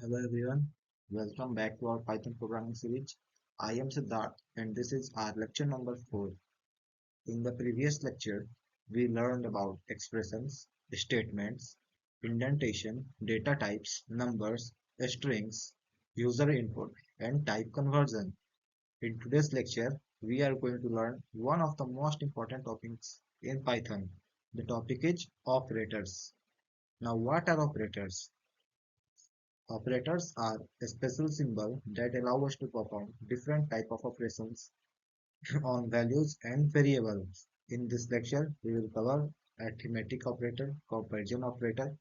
Hello everyone, welcome back to our Python programming series. I am Siddharth and this is our lecture number 4. In the previous lecture, we learned about expressions, statements, indentation, data types, numbers, strings, user input, and type conversion. In today's lecture, we are going to learn one of the most important topics in Python. The topic is operators. Now, what are operators? Operators are a special symbol that allow us to perform different type of operations on values and variables. In this lecture, we will cover arithmetic operator, comparison operator,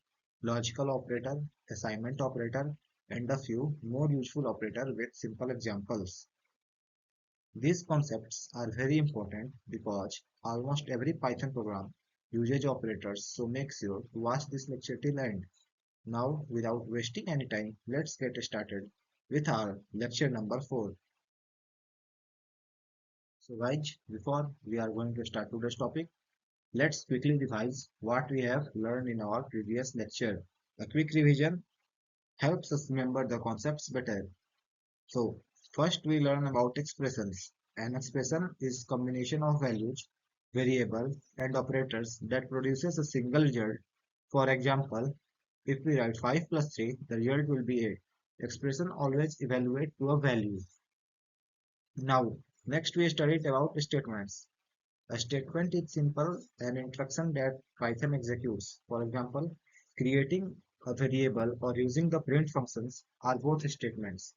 logical operator, assignment operator, and a few more useful operator with simple examples. These concepts are very important because almost every Python program uses operators, so make sure to watch this lecture till end. Now, without wasting any time, let's get started with our lecture number 4. So guys, before we are going to start today's topic, let's quickly revise what we have learned in our previous lecture. A quick revision helps us remember the concepts better. So, first we learn about expressions. An expression is combination of values, variables, and operators that produces a single result. For example, if we write 5 plus 3, the result will be 8. Expression always evaluate to a value. Now, next we studied about statements. A statement is simple an instruction that Python executes. For example, creating a variable or using the print functions are both statements.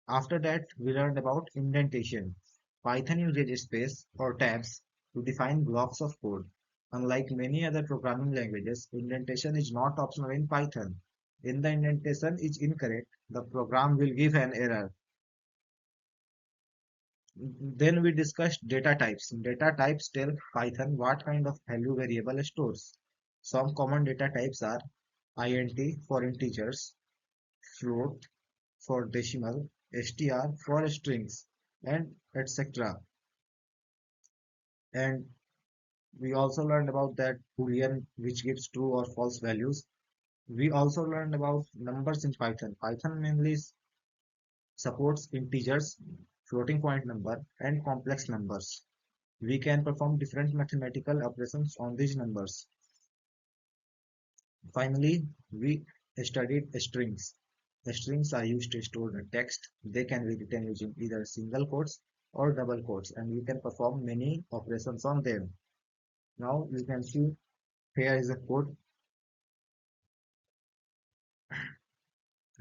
After that, we learned about indentation. Python uses space or tabs to define blocks of code. Unlike many other programming languages, indentation is not optional in Python. If the indentation is incorrect, the program will give an error. Then we discussed data types. Data types tell Python what kind of value variable stores. Some common data types are int for integers, float for decimal, str for strings, and etc. And we also learned about that boolean which gives true or false values. We also learned about numbers in Python. Python mainly supports integers, floating point number, and complex numbers. We can perform different mathematical operations on these numbers. Finally, we studied strings. Strings are used to store the text. They can be written using either single quotes or double quotes, and we can perform many operations on them. Now you can see here is a code.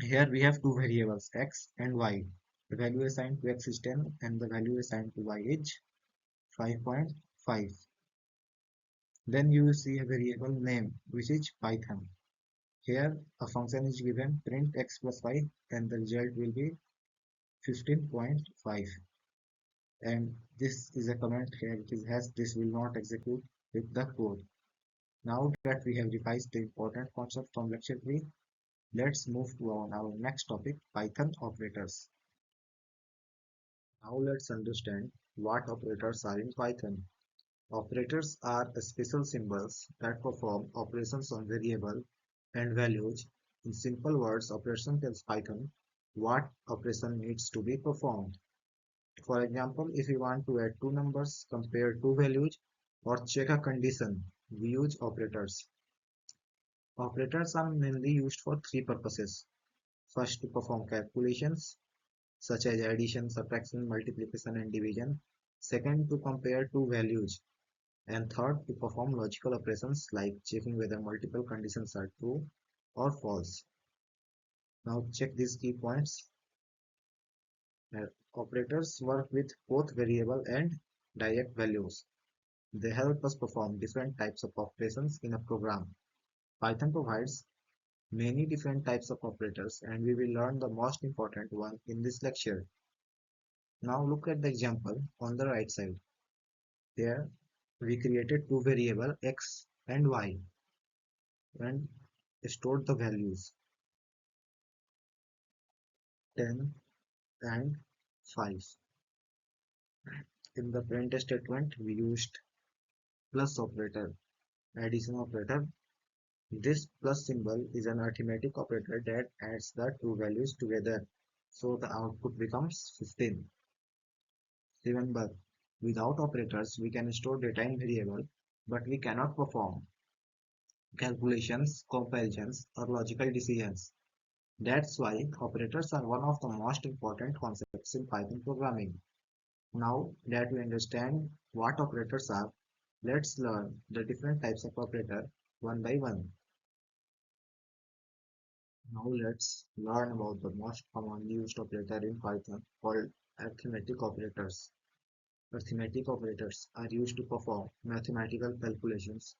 Here we have two variables x and y. The value assigned to x is 10 and the value assigned to y is 5.5. Then you see a variable name which is Python. Here a function is given print x plus y and the result will be 15.5, and this is a comment here which has this will not execute with the code. Now that we have revised the important concept from lecture 3, let's move to our next topic, Python operators. Now let's understand what operators are in Python. Operators are special symbols that perform operations on variable and values. In simple words, operation tells Python what operation needs to be performed. For example, if we want to add two numbers, compare two values, or check a condition, we use operators. Operators are mainly used for three purposes. First, to perform calculations, such as addition, subtraction, multiplication, and division. Second, to compare two values. And third, to perform logical operations like checking whether multiple conditions are true or false. Now check these key points. Operators work with both variable and direct values. They help us perform different types of operations in a program. Python provides many different types of operators and we will learn the most important one in this lecture. Now look at the example on the right side. Here we created two variables x and y and stored the values 10 and 5. In the print statement we used plus operator, addition operator, This plus symbol is an arithmetic operator that adds the two values together, so the output becomes 15. Remember, without operators we can store data in variable, but we cannot perform calculations, comparisons, or logical decisions. That's why operators are one of the most important concepts in Python programming. Now that we understand what operators are, let's learn the different types of operator one by one. Now let's learn about the most commonly used operator in Python called arithmetic operators. Arithmetic operators are used to perform mathematical calculations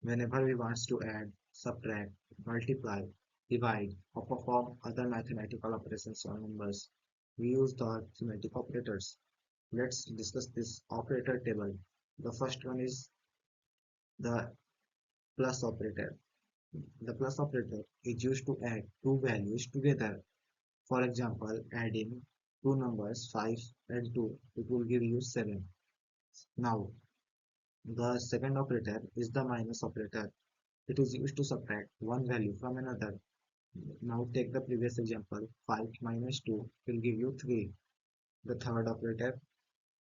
whenever we want to add, subtract, multiply, divide, or perform other mathematical operations on numbers. We use the arithmetic operators. Let's discuss this operator table. The first one is the plus operator. The plus operator is used to add two values together. For example, adding two numbers 5 and 2, it will give you 7. Now, the second operator is the minus operator. It is used to subtract one value from another. Now take the previous example, 5 minus 2 will give you 3. The third operator,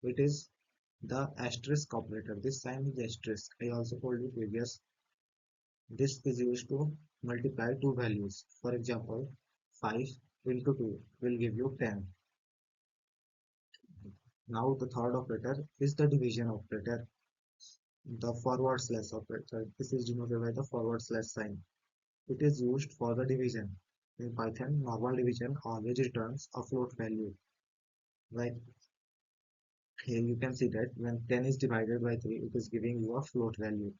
it is the asterisk operator. This sign is asterisk. I also told you previous. This is used to multiply two values. For example, 5 into 2 will give you 10. Now the third operator is the division operator, the forward slash operator. This is denoted by the forward slash sign. It is used for the division. In Python, normal division always returns a float value. Like here you can see that when 10 is divided by 3, it is giving you a float value.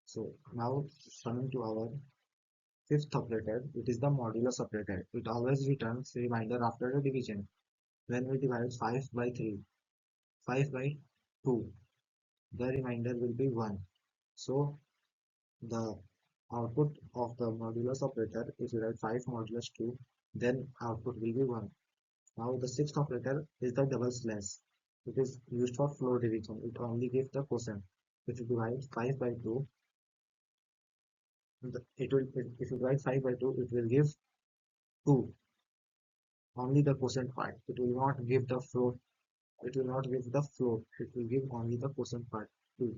So now coming to our fifth operator, it is the modulus operator. It always returns a reminder after the division. When we divide 5 by 3, 5 by 2, the remainder will be 1. So the output of the modulus operator, if you write 5 modulus 2, then output will be 1. Now the sixth operator is the double slash. It is used for floor division. It only gives the quotient. If you divide 5 by 2, if you divide 5 by 2, it will give 2, only the quotient part. It will not give the float. It will not give the float. It will give only the quotient part 2.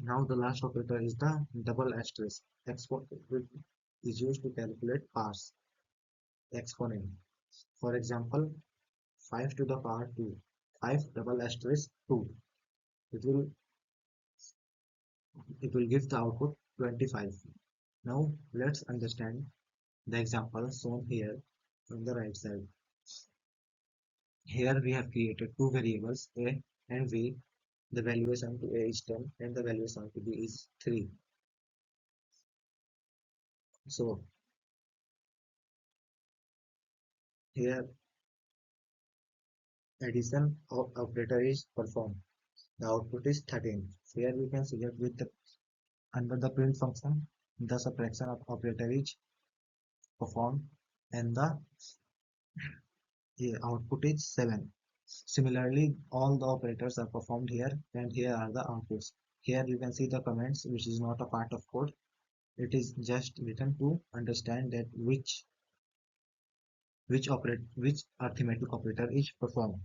Now the last operator is the double asterisk. Exponent is used to calculate parts exponent. For example, 5 to the power 2. 5 double asterisk 2. It will it will give the output 25. Now let's understand the example shown here on the right side. Here we have created two variables a and b. The value assigned to a is 10 and the value assigned to b is 3. So here addition operator is performed. The output is 13. Here we can see that with the under the print function, the subtraction operator is performed and the output is 7. Similarly, all the operators are performed here and here are the outputs. Here you can see the comments which is not a part of code. It is just written to understand that which arithmetic operator is performed.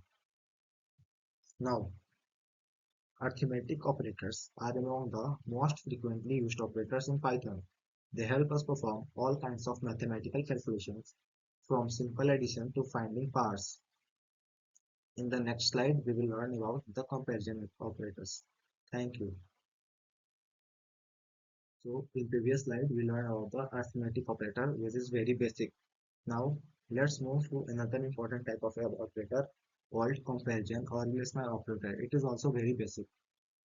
Now, arithmetic operators are among the most frequently used operators in Python. They help us perform all kinds of mathematical calculations, from simple addition to finding powers. In the next slide, we will learn about the comparison operators. Thank you. So in previous slide, we learned about the arithmetic operator, which is very basic. Now let's move to another important type of operator called comparison or relational operator. It is also very basic.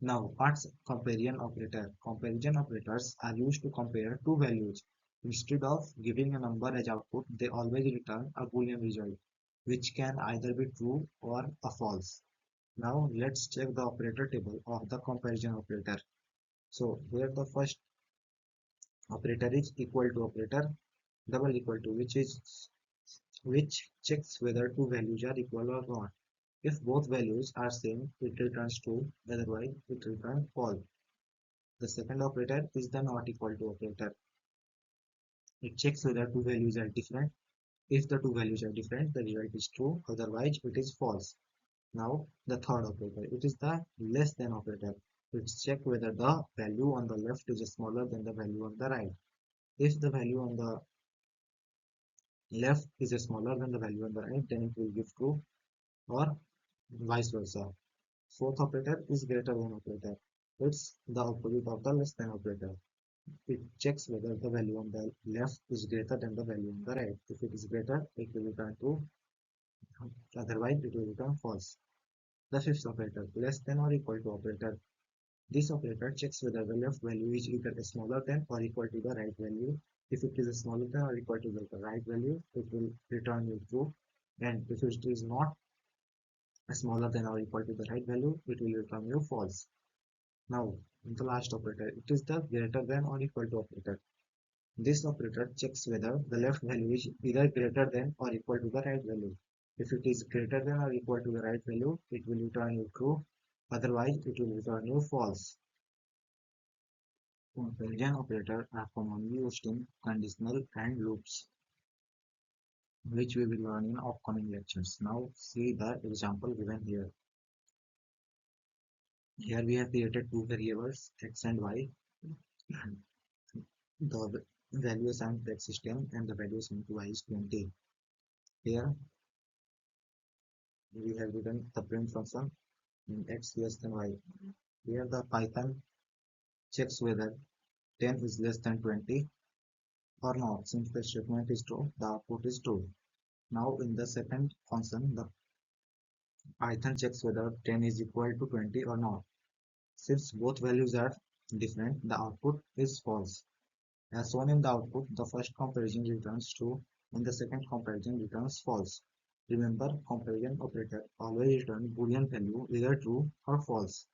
Now, what's comparison operator? Comparison operators are used to compare two values. Instead of giving a number as output, they always return a Boolean result, which can either be true or a false. Now, let's check the operator table of the comparison operator. So, here the first operator is equal to operator, double equal to, which checks whether two values are equal or not. If both values are same, it returns true, otherwise it returns false. The second operator is the not equal to operator. It checks whether two values are different. If the two values are different, the result is true, otherwise it is false. Now the third operator, it is the less than operator. It checks whether the value on the left is smaller than the value on the right. If the value on the left is smaller than the value on the right, then it will give true, or vice versa. Fourth operator is greater than operator. It's the opposite of the less than operator. It checks whether the value on the left is greater than the value on the right. If it is greater, it will return true, otherwise it will return false. The fifth operator, less than or equal to operator. This operator checks whether the left value is either smaller than or equal to the right value. If it is smaller than or equal to the right value, it will return you true. And if it is not smaller than or equal to the right value, it will return you false. Now, the last operator, it is the greater than or equal to operator. This operator checks whether the left value is either greater than or equal to the right value. If it is greater than or equal to the right value, it will return you true. Otherwise, it will return you false. Comparison operators are commonly used in conditional and loops, which we will learn in upcoming lectures. Now, see the example given here. Here we have created two variables, x and y. The value assigned to x is 10 and the value assigned to y is 20. Here we have written the print function in x less than y. Here the Python checks whether 10 is less than 20 or not. Since the statement is true, the output is true. Now in the second function, the Python checks whether 10 is equal to 20 or not. Since both values are different, the output is false. As shown in the output, the first comparison returns true and the second comparison returns false. Remember, comparison operator always return boolean value either true or false.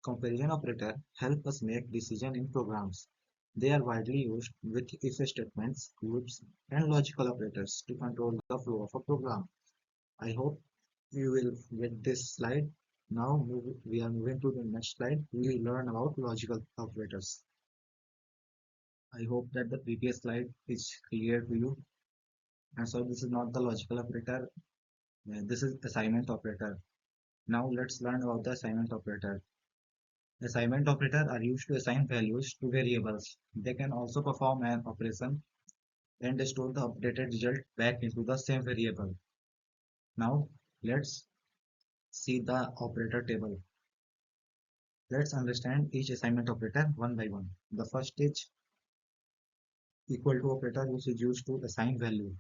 Comparison operator help us make decisions in programs. They are widely used with if statements, loops, and logical operators to control the flow of a program. I hope you will get this slide. Now we are moving to the next slide. We will learn about logical operators. I hope that the previous slide is clear to you. And so this is not the logical operator. This is assignment operator. Now let's learn about the assignment operator. Assignment operators are used to assign values to variables. They can also perform an operation and store the updated result back into the same variable. Now let's see the operator table. Let's understand each assignment operator one by one. The first is equal to operator, which is used to assign value.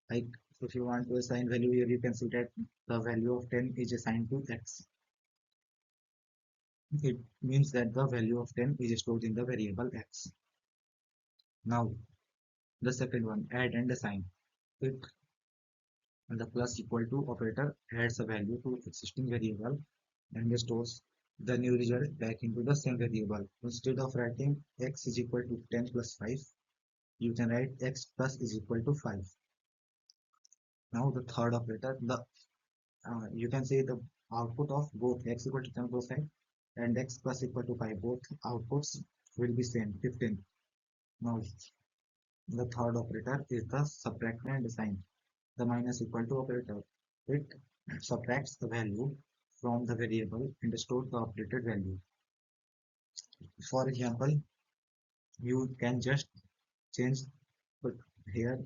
Like if you want to assign value here, you can see that the value of 10 is assigned to x. It means that the value of 10 is stored in the variable x. Now the second one, add and assign. It the plus equal to operator adds a value to existing variable and stores the new result back into the same variable. Instead of writing x is equal to 10 plus 5, you can write x plus is equal to 5. Now the third operator, you can say the output of both x equal to 10 plus 5 and x plus equal to 5, both outputs will be same, 15. Now the third operator is the subtract and assign. The minus equal to operator, it subtracts the value from the variable and stores the updated value. For example, you can just change here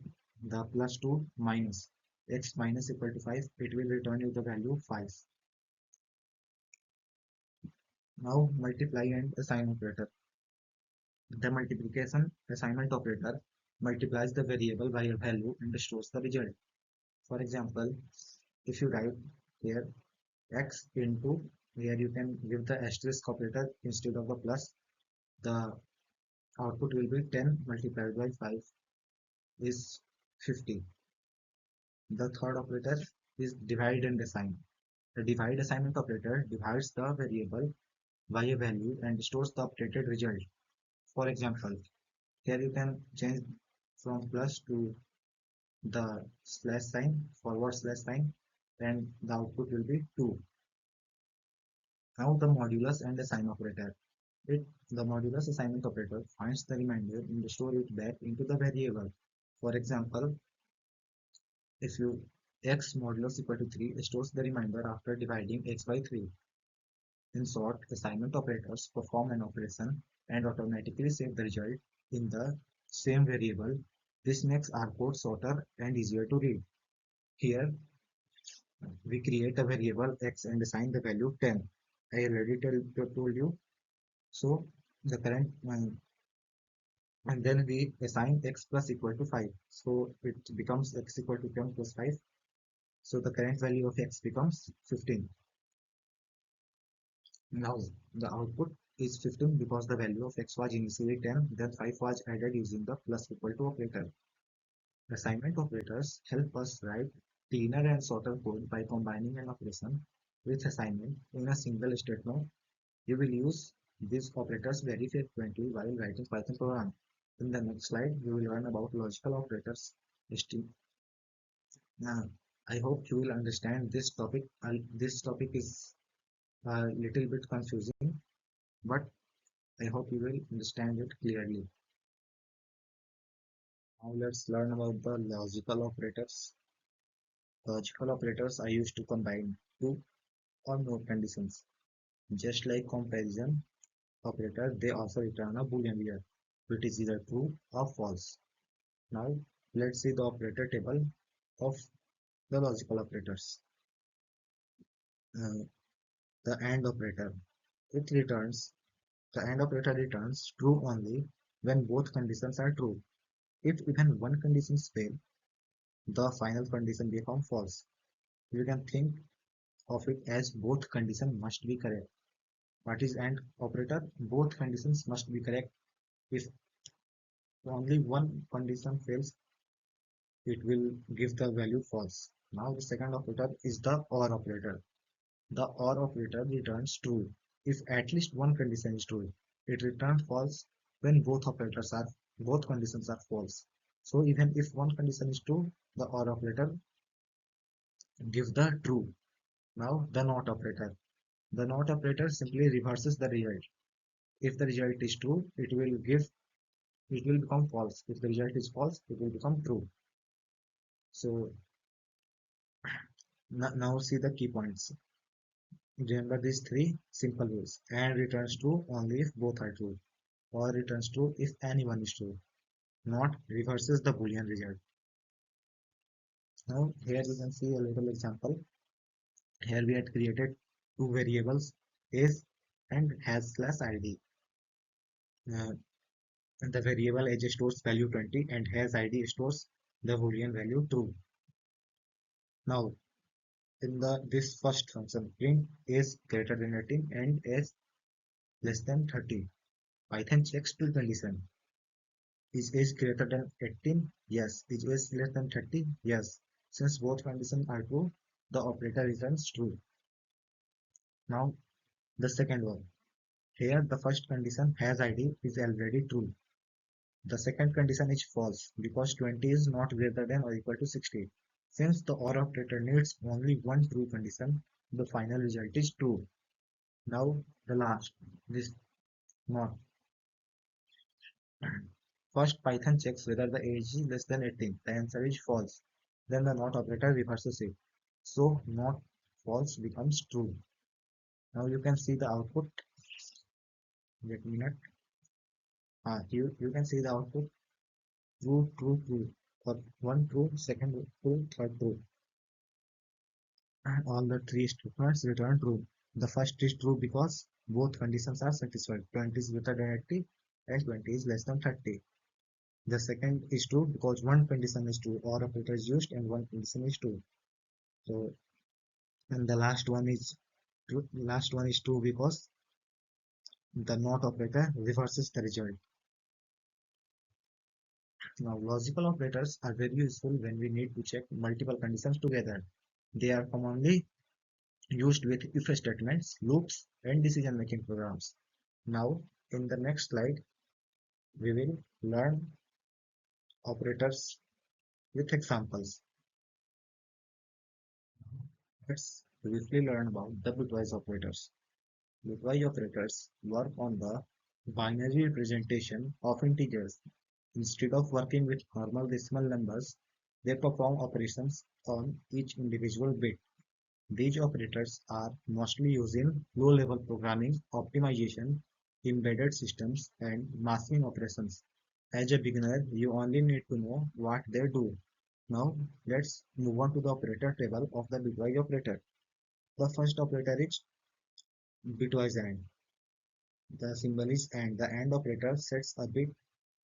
the plus to minus x minus equal to 5, it will return you the value 5. Now multiply and assign operator. The multiplication assignment operator multiplies the variable by a value and stores the result. For example, if you write here x into, here you can give the asterisk operator instead of the plus, the output will be 10 multiplied by 5 is 50. The third operator is divide and assign. The divide assignment operator divides the variable by a value and stores the updated result. For example, here you can change from plus to the slash sign, forward slash sign, and the output will be 2. Now the modulus and assign operator. The modulus assignment operator finds the remainder and store it back into the variable. For example, if you x modulus equal to 3 stores the remainder after dividing x by 3. In short, assignment operators perform an operation and automatically save the result in the same variable. This makes our code shorter and easier to read. Here, we create a variable x and assign the value 10. I already told you. So the current and then we assign x plus equal to 5. So it becomes x equal to 10 plus 5. So the current value of x becomes 15. Now the output is 15 because the value of x was initially 10, then 5 was added using the plus equal to operator. Assignment operators help us write cleaner and shorter code by combining an operation with assignment in a single statement. You will use these operators very frequently while writing Python program. In the next slide, we will learn about logical operators. Uh, I hope you will understand this topic. This topic is a little bit confusing, but I hope you will understand it clearly. Now let's learn about the logical operators. Logical operators are used to combine two or more conditions. Just like comparison operator, they also return a Boolean here, which is either true or false. Now let's see the operator table of the logical operators. Uh, the AND operator. It returns The AND operator returns true only when both conditions are true. If even one condition fails, the final condition becomes false. You can think of it as both conditions must be correct. What is AND operator? Both conditions must be correct. If only one condition fails, it will give the value false. Now the second operator is the OR operator. The OR operator returns true if at least one condition is true. It returns false when both conditions are false. So even if one condition is true, the OR operator gives the true. Now the NOT operator. The NOT operator simply reverses the result. If the result is true, it will become false. If the result is false, it will become true. So now see the key points. Remember these three simple rules. AND returns true only if both are true. OR returns true if any one is true. NOT reverses the Boolean result. Now here you can see a little example. Here we had created two variables age and has/id. Uh, and the variable age stores value 20 and has/id stores the Boolean value true. Now in this first function print is greater than 18 and age less than 30. Python checks two conditions. Is age greater than 18? Yes. Is age less than 30? Yes. Since both conditions are true, the operator returns true. Now the second one. Here the first condition has/id is already true. The second condition is false because 20 is not greater than or equal to 60. Since the OR operator needs only one true condition, the final result is true. Now the last, this not. First Python checks whether the age is less than 18. The answer is false. Then the not operator reverses it. So not false becomes true. Now you can see the output. Wait a minute. You can see the output. True, true, true. For one true, second true, third true. And all the three statements return true. The first is true because both conditions are satisfied. 20 is greater than 80 and 20 is less than 30. The second is true because one condition is true, OR operator is used and one condition is true. So and the last one is true because the not operator reverses the result. Now logical operators are very useful when we need to check multiple conditions together. They are commonly used with if statements, loops, and decision making programs. Now in the next slide we will learn operators with examples. Let's briefly learn about the bitwise operators. Bitwise operators work on the Binary representation of integers. Instead of working with normal decimal numbers, they perform operations on each individual bit. These operators are mostly used in low-level programming, optimization, embedded systems, and masking operations. As a beginner, you only need to know what they do. Now, let's move on to the operator table of the bitwise operator. The first operator is bitwise AND. The symbol is AND. The AND operator sets a bit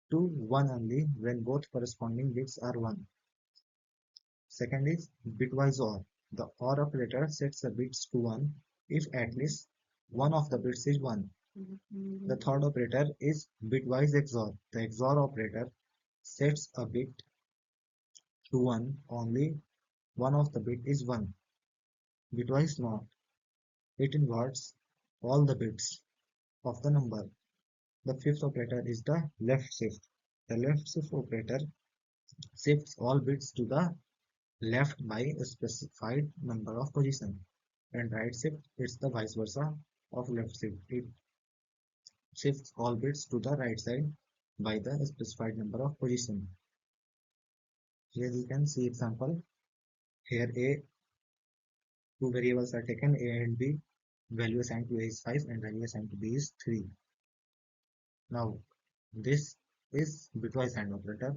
to 1 only when both corresponding bits are 1. Second is bitwise OR. The OR operator sets the bits to 1 if at least one of the bits is 1. The third operator is bitwise XOR. The XOR operator sets a bit to 1 only one of the bit is 1. Bitwise NOT. It inverts all the bits of the number. The fifth operator is the left shift. The left shift operator shifts all bits to the left by a specified number of positions. And right shift is the vice versa of left shift. It shifts all bits to the right side by the specified number of positions. Here you can see example. Here A, two variables are taken, A and B. Value assigned to A is 5 and value assigned to B is 3. Now this is bitwise AND operator.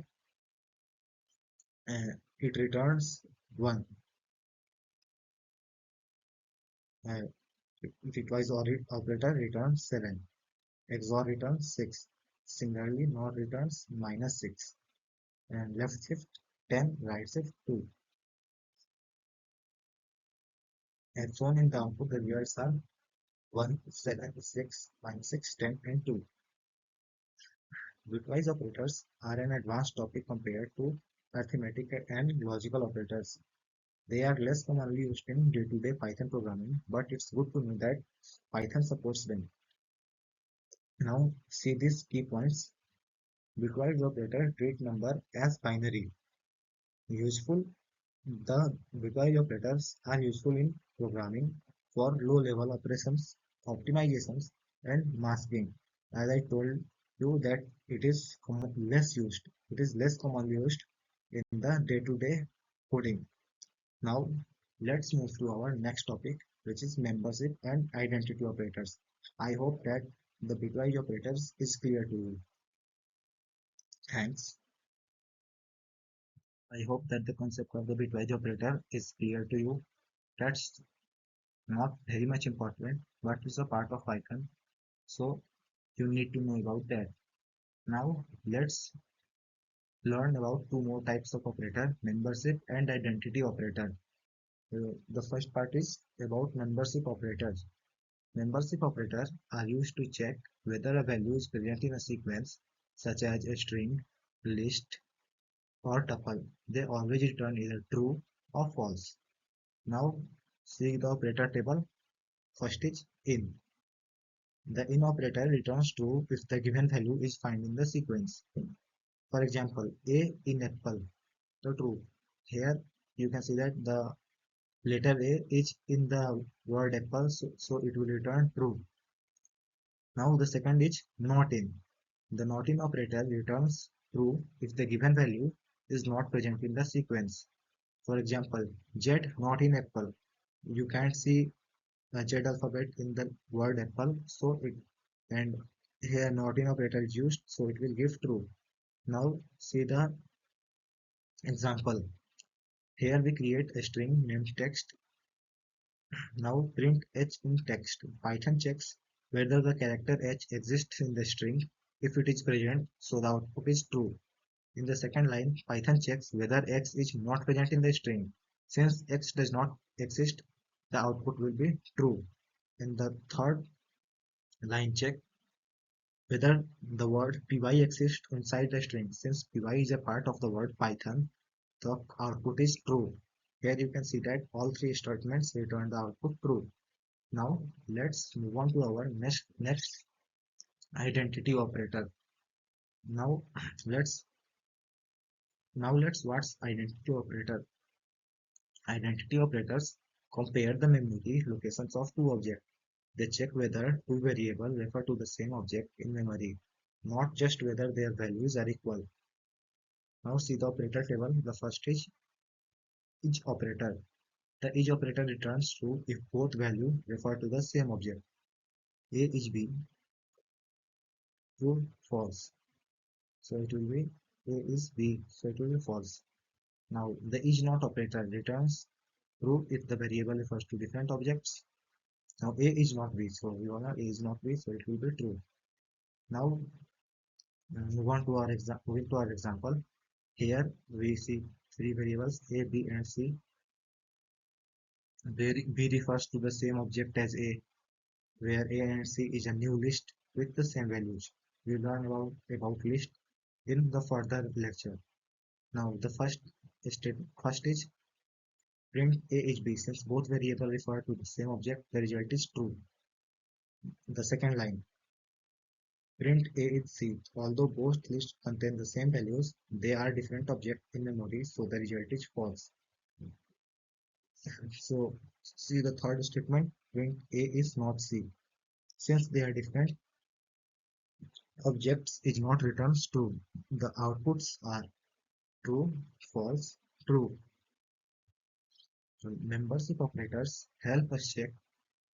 It returns 1. Uh, bitwise OR operator returns 7. XOR returns 6. Similarly, NOT returns -6. And left shift 10, right shift 2. As shown in the output, the results are 1, 7, 6, -6, 10, and 2. Bitwise operators are an advanced topic compared to arithmetic and logical operators. They are less commonly used in day-to-day Python programming, but it's good to know that Python supports them. Now, see these key points. Bitwise operator treat number as binary. Useful. The bitwise operators are useful in programming for low-level operations, optimizations, and masking. As I told you that it is less used. It is less commonly used in the day-to-day coding. Now, let's move to our next topic, which is membership and identity operators. I hope that the bitwise operators is clear to you. Thanks. I hope that the concept of the bitwise operator is clear to you. That's not very much important, but it's a part of Python, so you need to know about that. Now, let's learn about two more types of operator, membership and identity operator. The first part is about membership operators. Membership operators are used to check whether a value is present in a sequence, such as a string, list, or tuple. They always return either true or false. Now, see the operator table. First is in. The in operator returns true if the given value is found in the sequence. For example, A in apple, the true. Here you can see that the letter A is in the word apple, so it will return true. Now the second is not in. The not in operator returns true if the given value is not present in the sequence. For example, Z not in apple. You can't see the Z alphabet in the word apple, so it and here not in operator is used, so it will give true. Now see the example. Here we create a string named text. Now print h in text. Python checks whether the character h exists in the string. If it is present, so the output is true. In the second line, Python checks whether x is not present in the string. Since x does not exist, the output will be true. In the third line, check whether the word py exists inside the string. Since py is a part of the word Python, the output is true. Here you can see that all three statements return the output true. Now let's move on to our next identity operator. Now let's what's identity operator. Identity operators compare the memory locations of two objects. They check whether two variables refer to the same object in memory, not just whether their values are equal. Now see the operator table. The first is each operator. The each operator returns true if both values refer to the same object. A is B, true, false. So it will be A is B, so it will be false. Now the is not operator returns true if the variable refers to different objects. Now A is not B, so we wanna A is not B, so it will be true. Now move on to our example. Here we see three variables A, B, and C. B refers to the same object as A, where A and C is a new list with the same values. We learn about list in the further lecture. Now the first is print A is B. Since both variables refer to the same object, the result is true. The second line, print A is C. Although both lists contain the same values, they are different objects in memory, so the result is false. So see the third statement, print A is not C. Since they are different objects is not returns true. The outputs are true, false, true. So membership operators help us check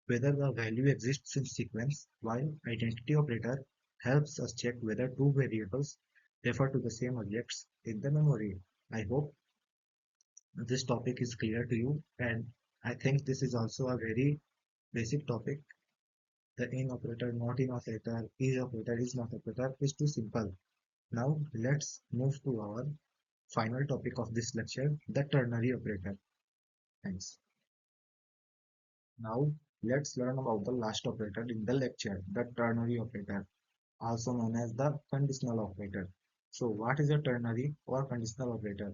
whether the value exists in sequence, while identity operator helps us check whether two variables refer to the same objects in the memory. I hope this topic is clear to you, and I think this is also a very basic topic. The in operator, not in operator, is not operator is too simple. Now let's move to our final topic of this lecture, the ternary operator. Thanks. Now let's learn about the last operator in the lecture, the ternary operator, also known as the conditional operator. So what is a ternary or conditional operator?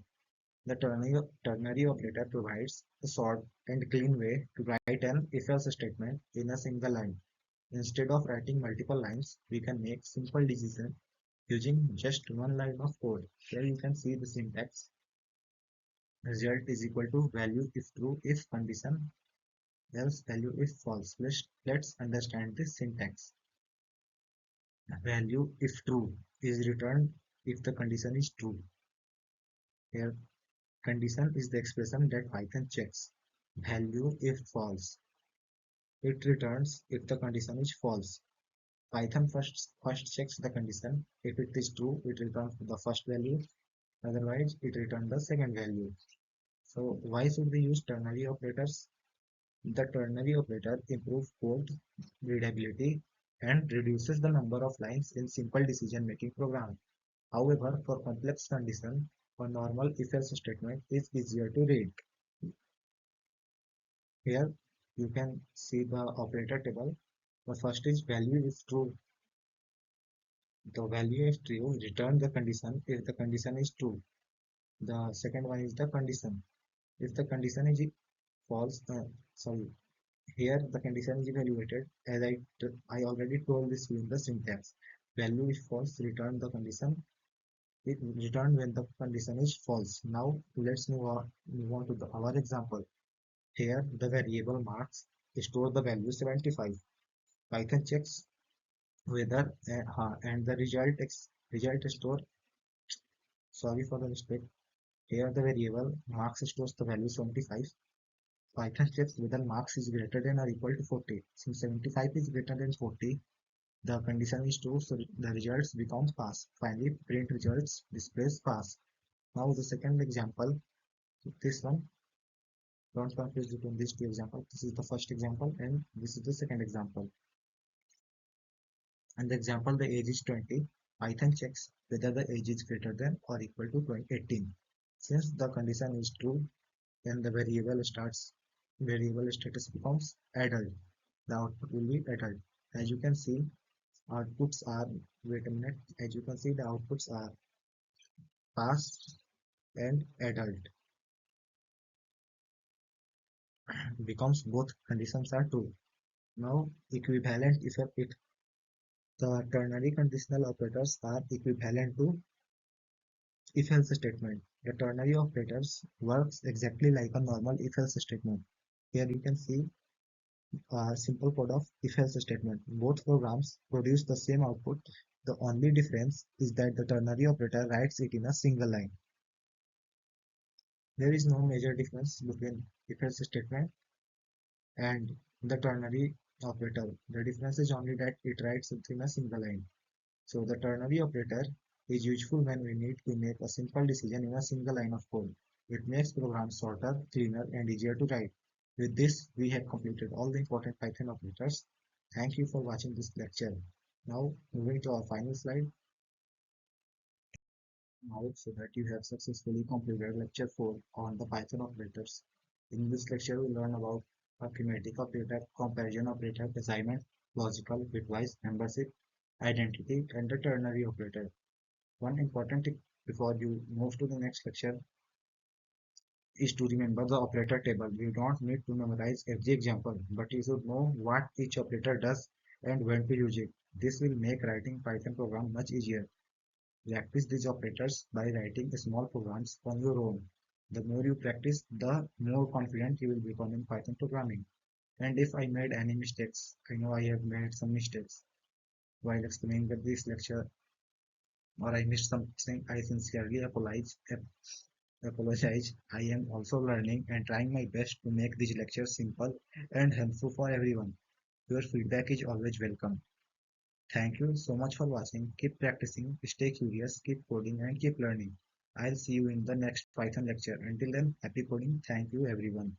The ternary operator provides a short and clean way to write an if-else statement in a single line. Instead of writing multiple lines, we can make simple decisions using just one line of code. Here you can see the syntax. Result is equal to value if true if condition, else value if false. Let's understand this syntax. Value if true is returned if the condition is true. Here condition is the expression that Python checks. Value if false. It returns if the condition is false. Python first checks the condition. If it is true, it returns the first value. Otherwise, it returns the second value. So why should we use ternary operators? The ternary operator improves code readability and reduces the number of lines in simple decision-making program. However, for complex conditions, a normal if-else statement is easier to read. Here you can see the operator table. The first is value is true. The value is true, return the condition if the condition is true. The second one is the condition. If the condition is false, sorry, here the condition is evaluated as I already told this in the syntax. Value is false, return the condition. It return when the condition is false. Now let's move on to our example. Here the variable marks store the value 75. Python checks whether and the result store, sorry for the mistake. Here the variable marks stores the value 75. Python checks whether marks is greater than or equal to 40. Since 75 is greater than 40, the condition is true, so the results become pass. Finally, print results displays pass. Now the second example, this one, don't confuse between these two examples. This is the first example and this is the second example. And the example, the age is 20. Python checks whether the age is greater than or equal to 18. Since the condition is true, then the variable status becomes adult. The output will be adult. As you can see, outputs are, wait a minute, as you can see, the outputs are pass and adult. Becomes both conditions are true. Now, equivalent if the ternary conditional operators are equivalent to if-else statement. The ternary operators works exactly like a normal if-else statement. Here you can see simple code of if-else statement. Both programs produce the same output. The only difference is that the ternary operator writes it in a single line. There is no major difference between if-else statement and the ternary operator. The difference is only that it writes it in a single line. So the ternary operator is useful when we need to make a simple decision in a single line of code. It makes programs shorter, cleaner, and easier to write. With this, we have completed all the important Python operators. Thank you for watching this lecture. Now, moving to our final slide. Now, so that you have successfully completed lecture 4 on the Python operators. In this lecture, we learn about arithmetic operator, comparison operator, assignment, logical, bitwise, membership, identity, and the ternary operator. One important tip before you move to the next lecture is to remember the operator table. You don't need to memorize every example, but you should know what each operator does and when to use it. This will make writing Python program much easier. Practice these operators by writing small programs on your own. The more you practice, the more confident you will become in Python programming. And if I made any mistakes, I know I have made some mistakes while explaining this lecture, or I missed something, I sincerely apologize. I am also learning and trying my best to make these lectures simple and helpful for everyone. Your feedback is always welcome. Thank you so much for watching. Keep practicing, stay curious, keep coding, and keep learning. I'll see you in the next Python lecture. Until then, happy coding. Thank you, everyone.